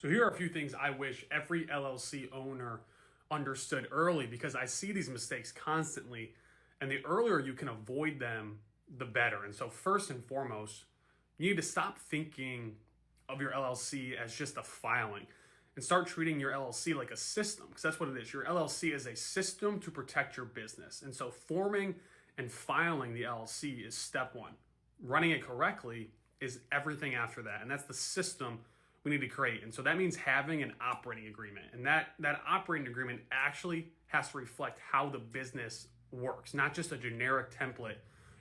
So here are a few things I wish every LLC owner understood early because I see these mistakes constantly, and the earlier you can avoid them, the better. And so first and foremost, you need to stop thinking of your LLC as just a filing and start treating your LLC like a system, because that's what it is. Your LLC is a system to protect your business. And so forming and filing the LLC is step one. Running it correctly is everything after that. And that's the system we need to create. And so that means having an operating agreement. And that operating agreement actually has to reflect how the business works, not just a generic template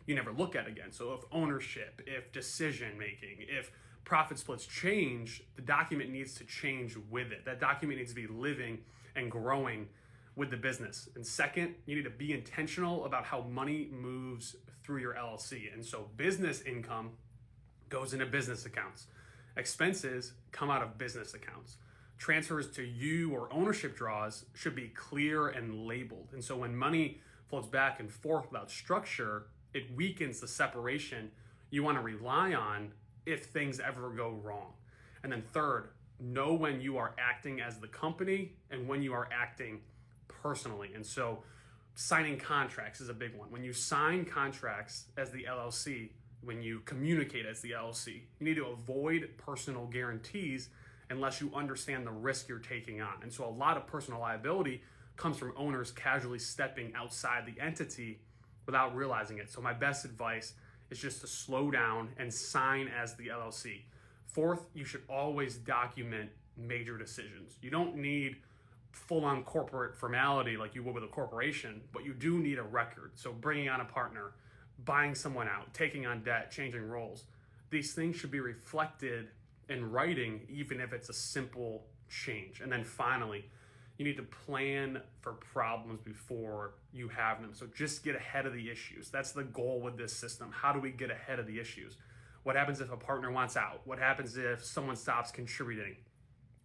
you never look at again. So if ownership, if decision making, if profit splits change, the document needs to change with it. That document needs to be living and growing with the business. And second, you need to be intentional about how money moves through your LLC. And so business income goes into business accounts. Expenses come out of business accounts. Transfers to you or ownership draws should be clear and labeled. And so when money floats back and forth without structure, it weakens the separation you want to rely on if things ever go wrong. And then third, know when you are acting as the company and when you are acting personally. And so signing contracts is a big one. When you sign contracts as the LLC, when you communicate as the LLC, you need to avoid personal guarantees unless you understand the risk you're taking on. And so a lot of personal liability comes from owners casually stepping outside the entity without realizing it. So my best advice is just to slow down and sign as the LLC. Fourth, you should always document major decisions. You don't need full-on corporate formality like you would with a corporation, but you do need a record. So bringing on a partner, buying someone out, taking on debt, changing roles. These things should be reflected in writing, even if it's a simple change. And then finally, you need to plan for problems before you have them. So just get ahead of the issues. That's the goal with this system. How do we get ahead of the issues? What happens if a partner wants out? What happens if someone stops contributing?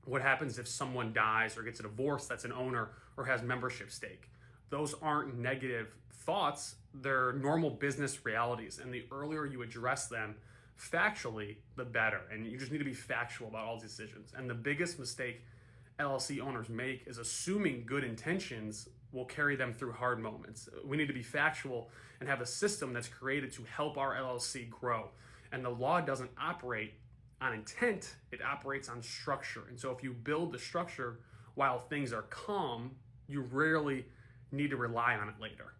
What happens if someone dies or gets a divorce that's an owner or has membership stake? Those aren't negative thoughts, they're normal business realities. And the earlier you address them factually, the better. And you just need to be factual about all decisions. And the biggest mistake LLC owners make is assuming good intentions will carry them through hard moments. We need to be factual and have a system that's created to help our LLC grow. And the law doesn't operate on intent, it operates on structure. And so if you build the structure while things are calm, you rarely need to rely on it later.